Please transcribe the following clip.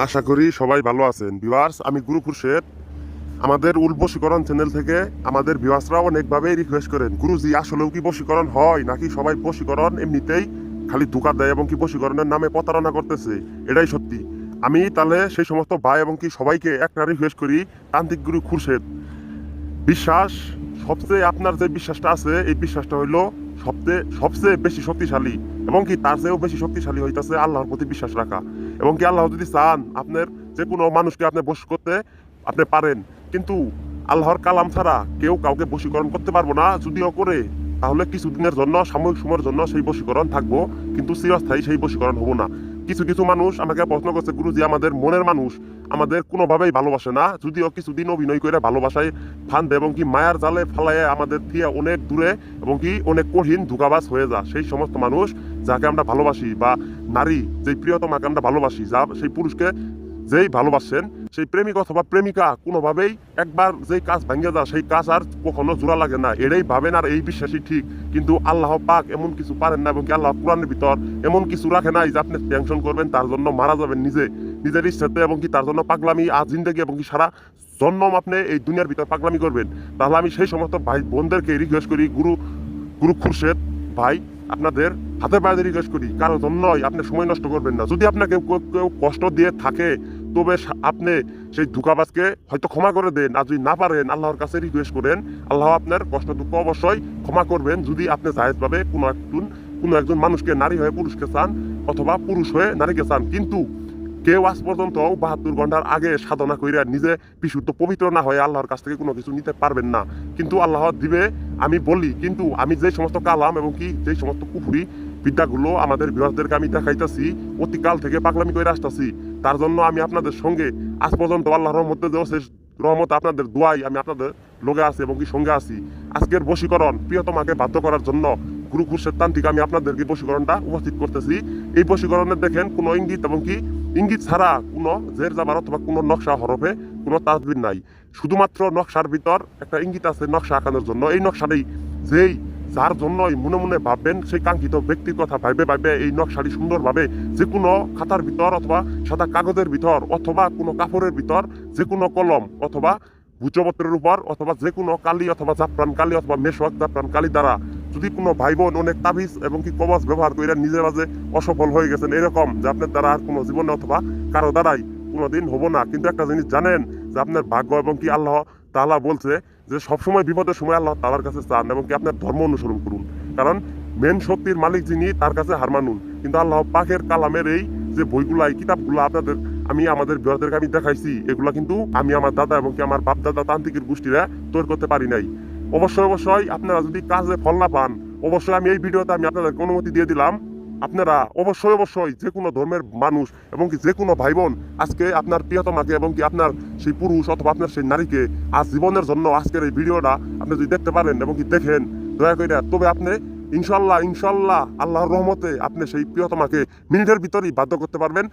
আশা করি সবাই ভালো আছেন। ভিউয়ার্স, আমি গুরু খুরশেদ। আমাদের বশীকরণ চ্যানেল থেকে আমাদের ভিউয়ার্সরা অনেকভাবেই রিকোয়েস্ট করেন, গুরুজি আসলেও কি বশীকরণ হয় নাকি সবাই বশীকরণ এমনিতেই খালি ধোঁকা দেয় এবং কি বশীকরণের নামে প্রতারণা করতেছে? এটাই সত্যি। আমি তাহলে সেই সমস্ত ভাই এবং কি সবাইকে একটা রিকোয়েস্ট করি, তান্ত্রিক গুরু খুরশেদ বিশ্বাস, সবচেয়ে আপনার যে বিশ্বাসটা আছে এই বিশ্বাসটা হইলো সবচেয়ে বেশি শক্তিশালী, এবং কি তার চেয়েও বেশি শক্তিশালী হইতাছে আল্লাহর প্রতি বিশ্বাস রাখা। এবং কি আল্লাহ যদি চান আপনার যে কোনো মানুষকে আপনি বশ করতে আপনি পারেন, কিন্তু আল্লাহর কালাম ছাড়া কেউ কাউকে বশীকরণ করতে পারবো না। যদিও করে তাহলে কিছুদিনের জন্য, সাময়িক সময়ের জন্য সেই বশীকরণ থাকবো, কিন্তু চিরস্থায়ী সেই বশীকরণ হবো না। কিছু কিছু মানুষ আমাকে প্রশ্ন করছে, গুরুজি আমাদের মনের মানুষ আমাদের কোনোভাবেই ভালোবাসে না, যদিও কিছুদিন অভিনয় করে ভালোবাসায় ফান্দে এবং কি মায়ার জালে ফালাইয়ে আমাদের থেকে অনেক দূরে এবং কি অনেক কঠিন ধোঁকাবাজ হয়ে যায় সেই সমস্ত মানুষ যাকে আমরা ভালোবাসি, বা নারী যেই প্রিয়তমাকে আমরা ভালোবাসি, যা সেই পুরুষকে যেই ভালোবাসেন সেই প্রেমিক অথবা প্রেমিকা কোনোভাবেই একবার যেই কাজ ভেঙে যায় সেই কাজ আর কখনো জোড়া লাগে না, এটাই ভাবেন আর এই বিশ্বাসই ঠিক। কিন্তু আল্লাহ পাক এমন কিছু পারেন না, এবং কি আল্লাহ কোরআনের ভিতর এমন কিছু রাখে নাই যে আপনি টেনশন করবেন, তার জন্য মারা যাবেন নিজের ইচ্ছাতে, এবং কি তার জন্য পাগলামি আজ জিন্দেগি এবং কি সারা জন্ম আপনি এই দুনিয়ার ভিতর পাগলামি করবেন। তাহলে আমি সেই সমস্ত ভাই বোনদেরকে রিকোয়েস্ট করি, গুরু খুরশেদ ভাই আপনাদের হাতে পায়ে রিকোয়েস্ট করি, কারোর জন্যই আপনি সময় নষ্ট করবেন না। যদি আপনাকে কেউ কষ্ট দিয়ে থাকে তবে আপনি সেই ধোঁকাবাজকে হয়তো ক্ষমা করে দেন, আর যদি না পারেন আল্লাহর কাছে রিকোয়েস্ট করেন, আল্লাহ আপনার কষ্ট দুঃখ অবশ্যই ক্ষমা করবেন। যদি আপনি জায়েজভাবে কোনো একজন মানুষকে নারী হয়ে পুরুষকে চান, অথবা পুরুষ হয়ে নারীকে চান, কিন্তু কেউ আজ পর্যন্ত 72 ঘন্টার আগে সাধনা কইরা নিজে বিশুদ্ধ পবিত্র না হয়ে আল্লাহর কাছ থেকে কোনো কিছু নিতে পারবেন না। কিন্তু আল্লাহ দিবে আমি বলি, কিন্তু আমি যে সমস্ত কালাম এবং কি যে সমস্ত কুফরি বিদ্যাগুলো আমাদের বিভাগদেরকে আমি দেখাইতেছি, অতিকাল থেকে পাগলামি করে আসতেছি, তার জন্য আমি আপনাদের সঙ্গে আজ পর্যন্ত আল্লাহর রহমতে দেওয়া শেষ রহমত আপনাদের দোয়াই আমি আপনাদের লোকে আছি এবং কি সঙ্গে আছি। আজকের বশীকরণ প্রিয়তমাকে বাধ্য করার জন্য গুরু খুরশেদ তান্ত্রিক আমি আপনাদেরকে বশীকরণটা উপস্থিত করতেছি। এই বশীকরণে দেখেন কোনো ইঙ্গিত এবং কি ইঙ্গিত ছাড়া কোনো জের জাবার অথবা কোনো নকশা হরফে কোনো তাজবির নাই, শুধুমাত্র নকশার ভিতর একটা ইঙ্গিত আছে নকশা আঁকানোর জন্য। এই নকশাটাই যার জন্যই মনে মনে ভাববেন সেই কাঙ্ক্ষিত ব্যক্তির কথা ভাইবে এই নকশাটি সুন্দরভাবে যে কোনো খাতার ভিতর অথবা সাদা কাগজের ভিতর অথবা কোনো কাপড়ের ভিতর, যে কোনো কলম অথবা ভূচপত্রের উপর, অথবা যে কোনো কালি অথবা জাফরান কালি অথবা মেশওয়াক জাফরান কালি দ্বারা, যদি কোনো ভাই বোন অনেক তাবিজ এবং কি কবচ ব্যবহার করে নিজের মাঝে অসফল হয়ে গেছেন এরকম, যে আপনার দ্বারা আর কোনো জীবনে অথবা কারো দ্বারাই কোনোদিন হবো না, কিন্তু একটা জিনিস জানেন যে আপনার ভাগ্য এবং কি আল্লাহ তাআলা বলছে যে সবসময় বিপদের সময় আল্লাহ তাআলার কাছে চান এবং কি আপনার ধর্ম অনুসরণ করুন, কারণ মেন শক্তির মালিক যিনি তার কাছে হার মানুন। কিন্তু আল্লাহ পাকের কালামের এই যে বইগুলা, এই কিতাবগুলো আপনাদের আমি আমাদের বিহারদেরকে আমি দেখাইছি, এগুলা কিন্তু আমি আমার দাদা এবং কি আমার বাপ দাদা তান্ত্রিকের গোষ্ঠীরা তৈরি করতে পারি নাই। অবশ্যই আপনারা যদি কাজে ফল না পান, অবশ্যই আমি এই ভিডিওতে আমি আপনাদের অনুমতি দিয়ে দিলাম, আপনারা অবশ্যই যে কোনো ধর্মের মানুষ এবং কি যে কোনো ভাই বোন আজকে আপনার প্রিয়তমাকে এবং কি আপনার সেই পুরুষ অথবা আপনার সেই নারীকে আজ জীবনের জন্য আজকের এই ভিডিওটা আপনি যদি দেখতে পারেন এবং কি দেখেন দয়া করে, তবে আপনি ইনশাল্লাহ আল্লাহর রহমতে আপনি সেই প্রিয়তমাকে মিনিটের ভিতরেই বাধ্য করতে পারবেন।